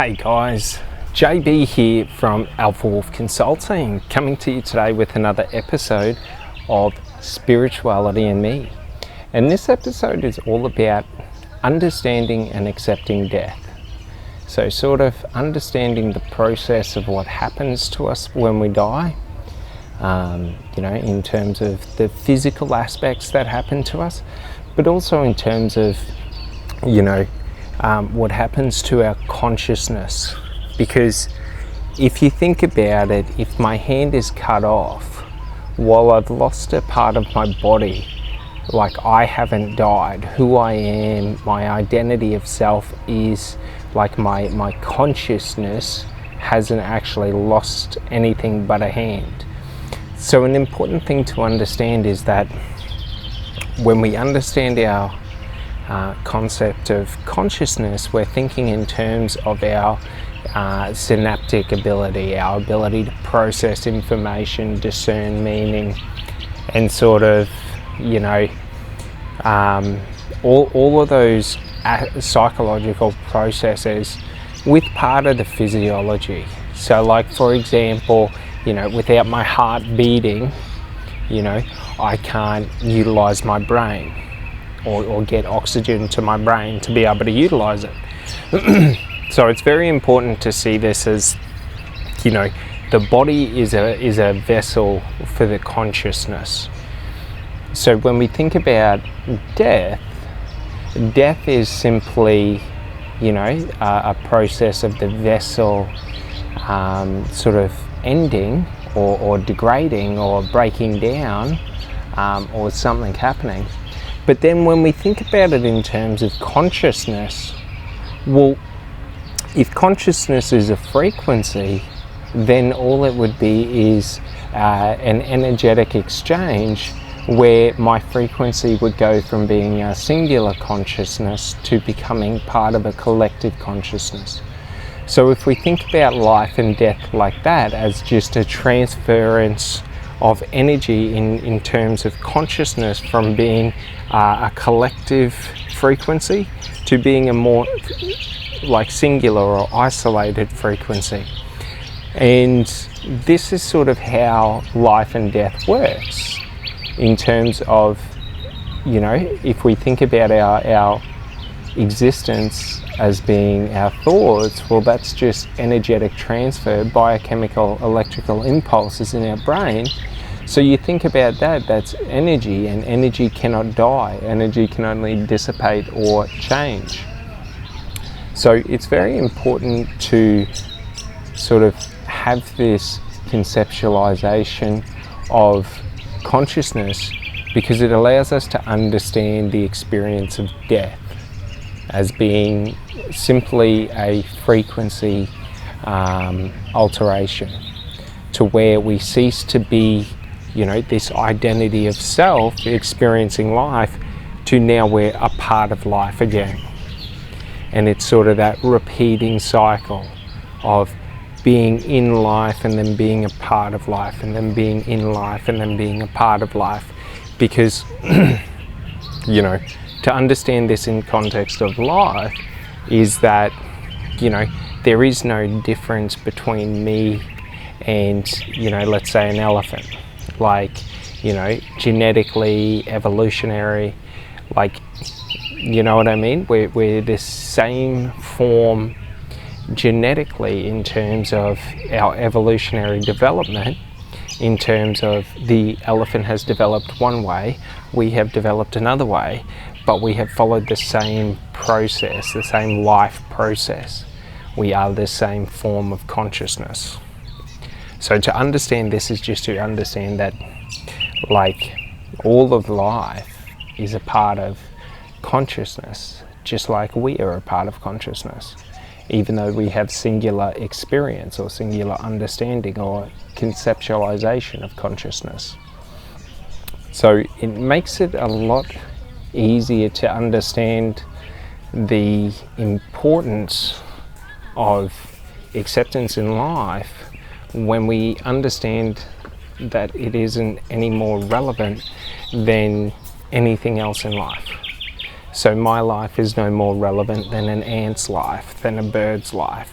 Hey guys, JB here from Alpha Wolf Consulting, coming to you today with another episode of Spirituality and Me. And this episode is all about understanding and accepting death. So sort of understanding the process of what happens to us when we die, in terms of the physical aspects that happen to us, but also in terms of, what happens to our consciousness. Because if you think about it, if my hand is cut off while I've lost a part of my body, like I haven't died, who I am, my identity of self is, like my consciousness hasn't actually lost anything but a hand. So an important thing to understand is that when we understand our concept of consciousness, we're thinking in terms of our synaptic ability, our ability to process information, discern meaning, and sort of, all of those psychological processes with part of the physiology. So like, for example, without my heart beating, I can't utilize my brain or get oxygen to my brain to be able to utilize it. So it's very important to see this as, the body is a vessel for the consciousness. So when we think about death is simply, a process of the vessel sort of ending or degrading or breaking down, or something happening. But then when we think about it in terms of consciousness, well, if consciousness is a frequency, then all it would be is an energetic exchange where my frequency would go from being a singular consciousness to becoming part of a collective consciousness. So if we think about life and death like that as just a transference of energy in terms of consciousness from being a collective frequency to being a more like singular or isolated frequency. And this is sort of how life and death works in terms of, if we think about our existence as being our thoughts, well, that's just energetic transfer, biochemical electrical impulses in our brain. So you think about that, that's energy, and energy cannot die. Energy can only dissipate or change. So it's very important to sort of have this conceptualization of consciousness, because it allows us to understand the experience of death as being simply a frequency alteration, to where we cease to be, this identity of self experiencing life, to now we're a part of life again. And it's sort of that repeating cycle of being in life and then being a part of life, and then being in life and then being a part of life. Because, to understand this in context of life is that, there is no difference between me and, let's say an elephant. Like, genetically, evolutionary, like, you know what I mean? We're the same form genetically in terms of our evolutionary development. In terms of the elephant has developed one way, we have developed another way, but we have followed the same process, the same life process. We are the same form of consciousness. So to understand this is just to understand that, like, all of life is a part of consciousness, just like we are a part of consciousness, even though we have singular experience or singular understanding or conceptualization of consciousness. So it makes it a lot easier to understand the importance of acceptance in life when we understand that it isn't any more relevant than anything else in life. So my life is no more relevant than an ant's life, than a bird's life,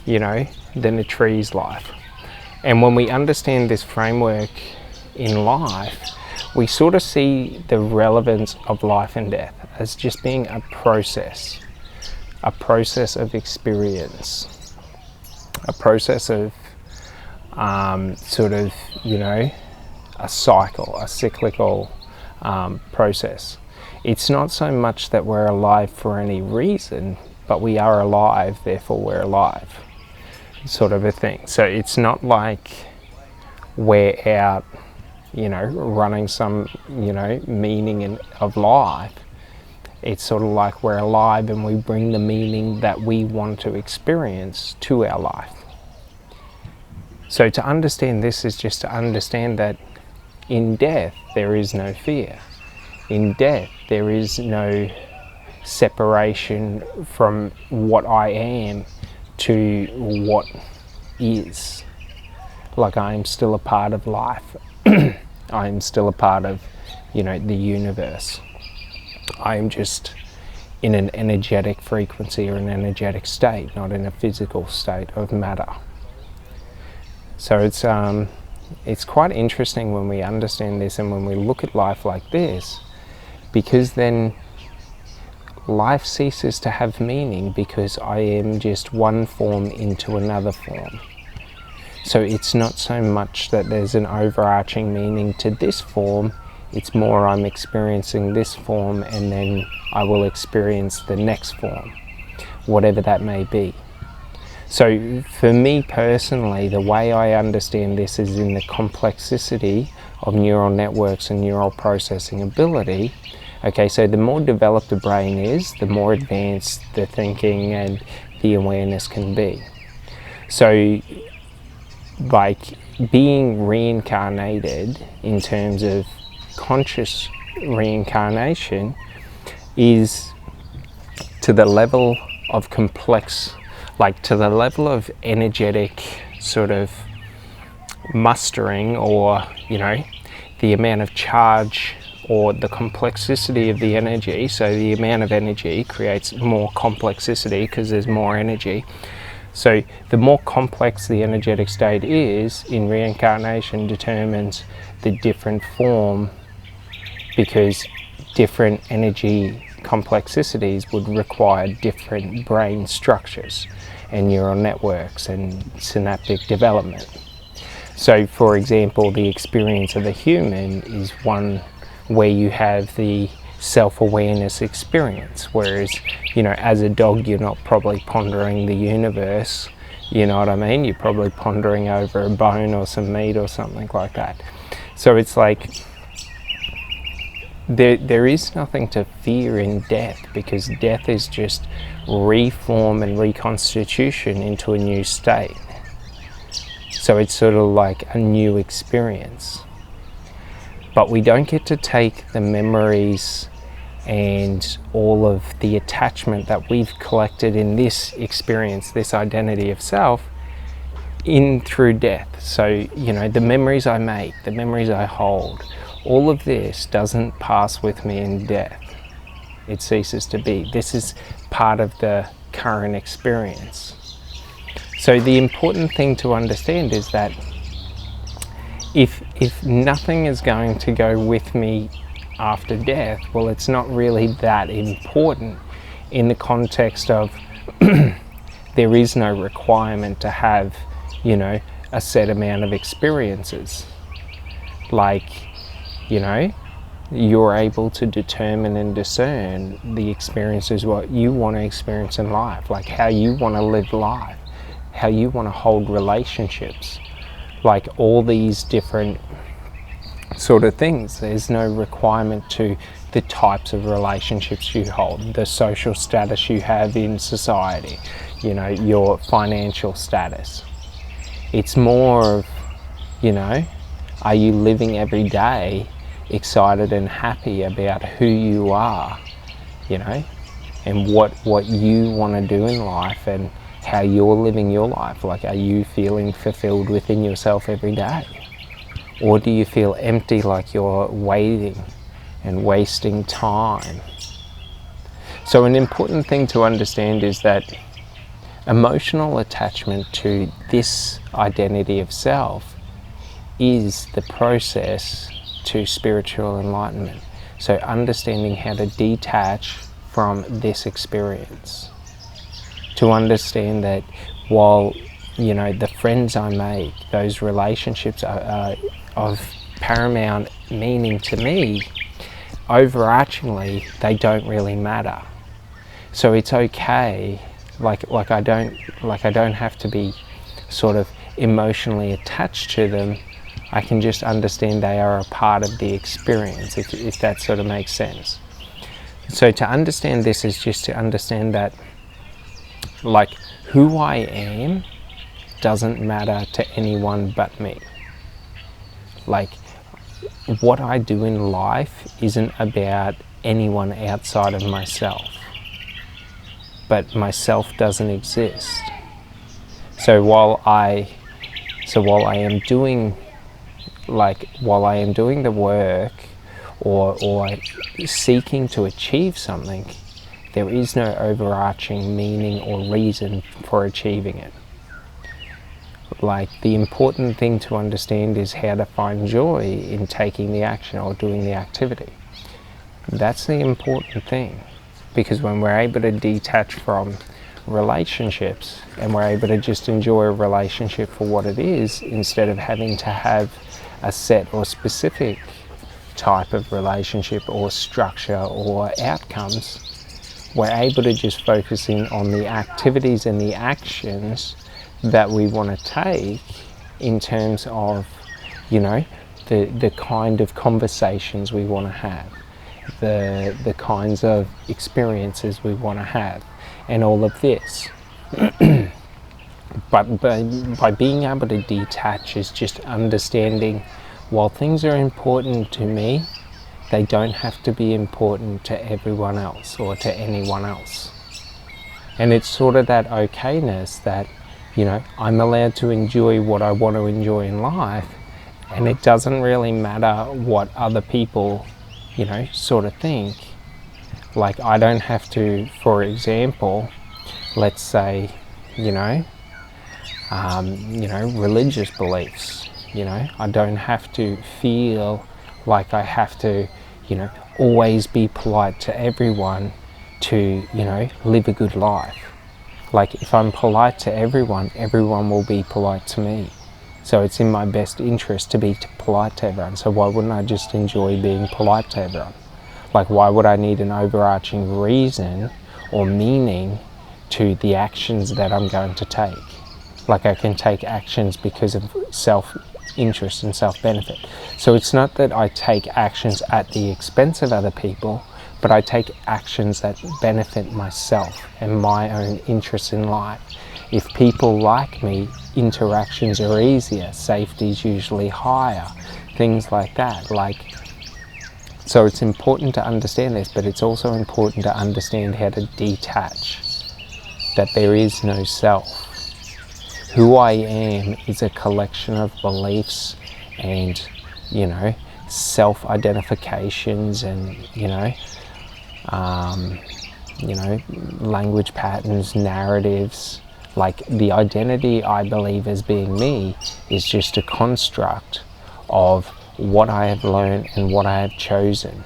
you know, than a tree's life. And when we understand this framework in life, we sort of see the relevance of life and death as just being a process of experience, a process of sort of, you know, a cycle, a cyclical process. It's not so much that we're alive for any reason, but we are alive, therefore we're alive, sort of a thing. So it's not like we're out, you know, running some, you know, meaning of life. It's sort of like we're alive and we bring the meaning that we want to experience to our life. So to understand this is just to understand that in death there is no fear. In death there is no separation from what I am to what is. Like, I am still a part of life. I am still a part of, you know, the universe. I am just in an energetic frequency or an energetic state, not in a physical state of matter. So it's quite interesting when we understand this and when we look at life like this, because then life ceases to have meaning because I am just one form into another form. So it's not so much that there's an overarching meaning to this form, it's more I'm experiencing this form and then I will experience the next form, whatever that may be. So for me personally, the way I understand this is in the complexity of neural networks and neural processing ability. Okay, so the more developed the brain is, the more advanced the thinking and the awareness can be. So like being reincarnated in terms of conscious reincarnation is to the level of complex, like to the level of energetic sort of mustering, or, you know, the amount of charge or the complexity of the energy. So the amount of energy creates more complexity because there's more energy. So the more complex the energetic state is in reincarnation determines the different form, because different energy complexities would require different brain structures and neural networks and synaptic development. So for example, the experience of a human is one where you have the self-awareness experience, whereas, you know, as a dog you're not probably pondering the universe, you know what I mean? You're probably pondering over a bone or some meat or something like that. So it's like there is nothing to fear in death, because death is just reform and reconstitution into a new state. So it's sort of like a new experience. But we don't get to take the memories and all of the attachment that we've collected in this experience, this identity of self, in through death. So, you know, the memories I make, the memories I hold, all of this doesn't pass with me in death. It ceases to be. This is part of the current experience. So the important thing to understand is that if nothing is going to go with me after death, well, it's not really that important in the context of there is no requirement to have, you know, a set amount of experiences. Like, you know, you're able to determine and discern the experiences, what you want to experience in life, like how you want to live life, how you want to hold relationships, like all these different sort of things. There's no requirement to the types of relationships you hold, the social status you have in society, you know, your financial status. It's more of, you know, are you living every day excited and happy about who you are, you know, and what you want to do in life and how you're living your life? Like, are you feeling fulfilled within yourself every day? Or do you feel empty, like you're waiting and wasting time? So an important thing to understand is that emotional attachment to this identity of self is the process to spiritual enlightenment. So understanding how to detach from this experience. To understand that while, the friends I make, those relationships are of paramount meaning to me, overarchingly, they don't really matter. So it's okay, like I don't have to be sort of emotionally attached to them. I can just understand they are a part of the experience, if that sort of makes sense. So to understand this is just to understand that, like, who I am doesn't matter to anyone but me. Like, what I do in life isn't about anyone outside of myself. But myself doesn't exist. So while I am doing the work or seeking to achieve something, there is no overarching meaning or reason for achieving it. Like, the important thing to understand is how to find joy in taking the action or doing the activity. That's the important thing. Because when we're able to detach from relationships and we're able to just enjoy a relationship for what it is, instead of having to have a set or specific type of relationship or structure or outcomes, we're able to just focus in on the activities and the actions that we want to take in terms of, the kind of conversations we want to have. The kinds of experiences we want to have, and all of this. But by being able to detach is just understanding, while things are important to me, they don't have to be important to everyone else or to anyone else. And it's sort of that okayness that, I'm allowed to enjoy what I want to enjoy in life, and it doesn't really matter what other people sort of think. Like, I don't have to, for example, let's say, religious beliefs, I don't have to feel like I have to, always be polite to everyone to, live a good life. Like, if I'm polite to everyone, everyone will be polite to me. So it's in my best interest to be polite to everyone. So why wouldn't I just enjoy being polite to everyone? Like, why would I need an overarching reason or meaning to the actions that I'm going to take? Like, I can take actions because of self-interest and self-benefit. So it's not that I take actions at the expense of other people, but I take actions that benefit myself and my own interests in life. If people like me, interactions are easier, safety is usually higher, things like that. So it's important to understand this, but it's also important to understand how to detach, that there is no self. Who I am is a collection of beliefs and, self-identifications and, language patterns, narratives. Like, the identity I believe as being me is just a construct of what I have learned and what I have chosen.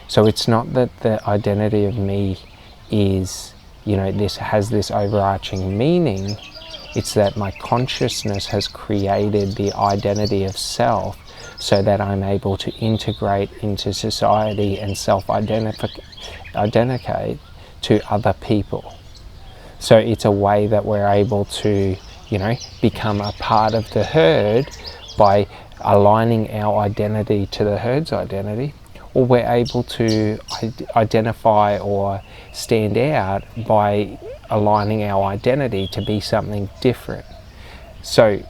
So it's not that the identity of me is, this has this overarching meaning. It's that my consciousness has created the identity of self so that I'm able to integrate into society and self-identicate to other people. So it's a way that we're able to, become a part of the herd by aligning our identity to the herd's identity, or we're able to identify or stand out by aligning our identity to be something different. So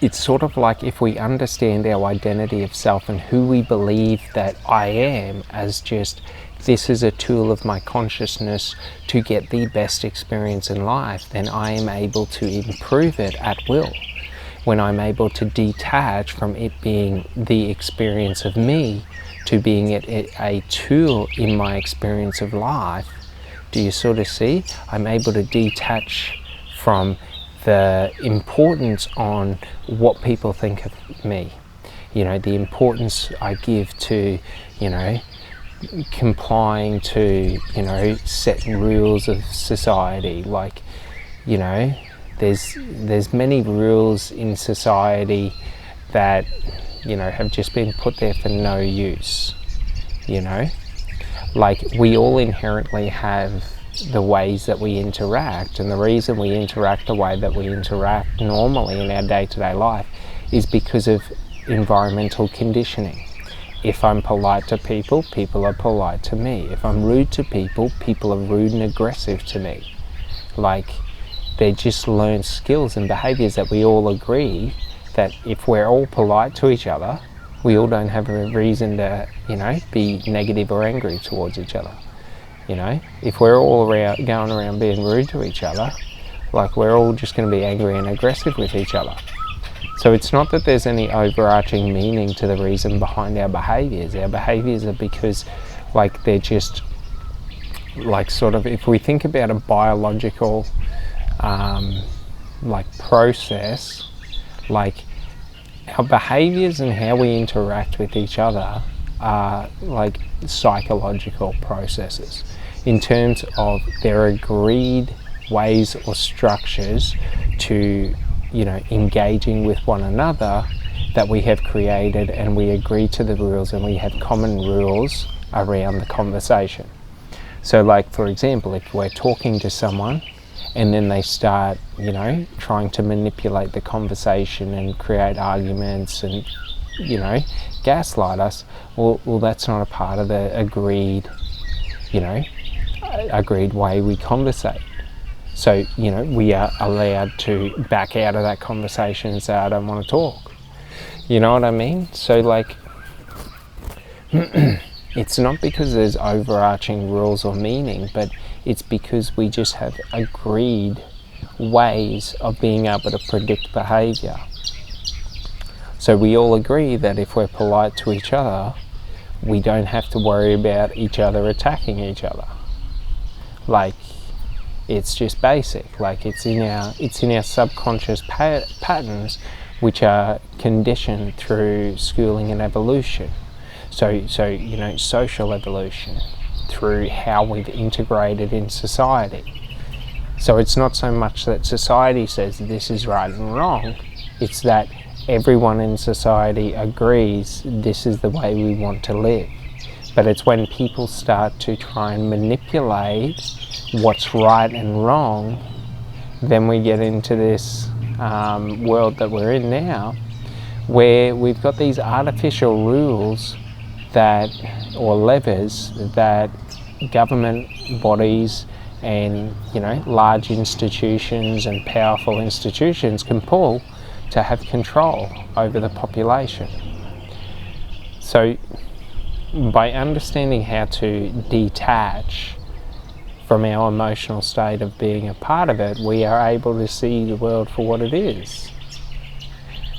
it's sort of like, if we understand our identity of self and who we believe that I am as just, this is a tool of my consciousness to get the best experience in life, then I am able to improve it at will. When I'm able to detach from it being the experience of me to being a tool in my experience of life, do you sort of see? I'm able to detach from the importance on what people think of me. You know, the importance I give to, you know, complying to, you know, set rules of society. Like, you know, there's many rules in society that, you know, have just been put there for no use. You know, like, we all inherently have the ways that we interact, and the reason we interact the way that we interact normally in our day-to-day life is because of environmental conditioning. If I'm polite to people, people are polite to me. If I'm rude to people, people are rude and aggressive to me. Like, they're just learned skills and behaviours that we all agree that if we're all polite to each other, we all don't have a reason to, you know, be negative or angry towards each other. You know, if we're all going around being rude to each other, like, we're all just going to be angry and aggressive with each other. So it's not that there's any overarching meaning to the reason behind our behaviours. Our behaviours are because, like, they're just, like, sort of, if we think about a biological, like, process, like, our behaviours and how we interact with each other are like psychological processes in terms of their agreed ways or structures to, you know, engaging with one another that we have created, and we agree to the rules and we have common rules around the conversation. So, like, for example, if we're talking to someone and then they start, you know, trying to manipulate the conversation and create arguments and, you know, gaslight us, well, that's not a part of the agreed, you know, agreed way we conversate. So, you know, we are allowed to back out of that conversation and say, I don't want to talk. You know what I mean? So, like, it's not because there's overarching rules or meaning, but it's because we just have agreed ways of being able to predict behaviour. So we all agree that if we're polite to each other, we don't have to worry about each other attacking each other. Like, it's just basic. Like, it's in our subconscious patterns, which are conditioned through schooling and evolution. So you know, social evolution, through how we've integrated in society. So it's not so much that society says this is right and wrong, it's that everyone in society agrees this is the way we want to live. But it's when people start to try and manipulate what's right and wrong, then we get into this world that we're in now, where we've got these artificial rules that, or levers that government bodies and, you know, large institutions and powerful institutions can pull to have control over the population. So by understanding how to detach from our emotional state of being a part of it, we are able to see the world for what it is.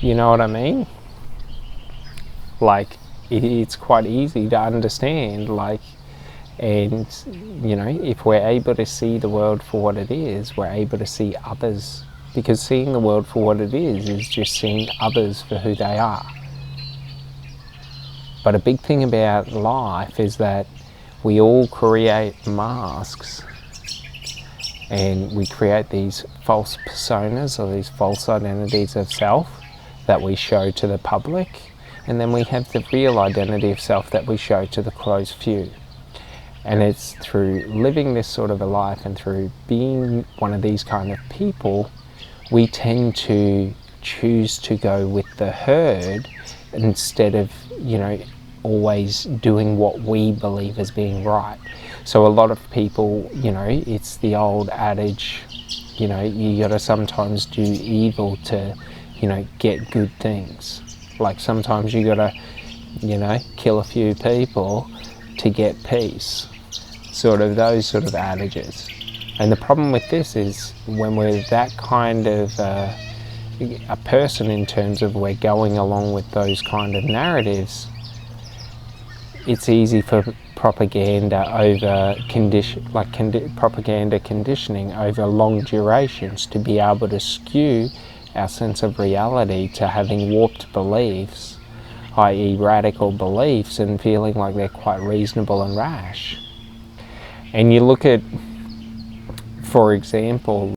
You know what I mean? Like, it's quite easy to understand, like, and, you know, if we're able to see the world for what it is, we're able to see others, because seeing the world for what it is just seeing others for who they are. But a big thing about life is that we all create masks, and we create these false personas or these false identities of self that we show to the public, and then we have the real identity of self that we show to the close few. And it's through living this sort of a life and through being one of these kind of people, we tend to choose to go with the herd instead of, you know, always doing what we believe as being right. So a lot of people, you know, it's the old adage, you know, you gotta sometimes do evil to, you know, get good things. Like, sometimes you gotta, you know, kill a few people to get peace. Sort of those sort of adages. And the problem with this is when we're that kind of a person, in terms of we're going along with those kind of narratives, it's easy for propaganda over propaganda conditioning over long durations to be able to skew our sense of reality to having warped beliefs, i.e. radical beliefs, and feeling like they're quite reasonable and rash. And you look at, for example,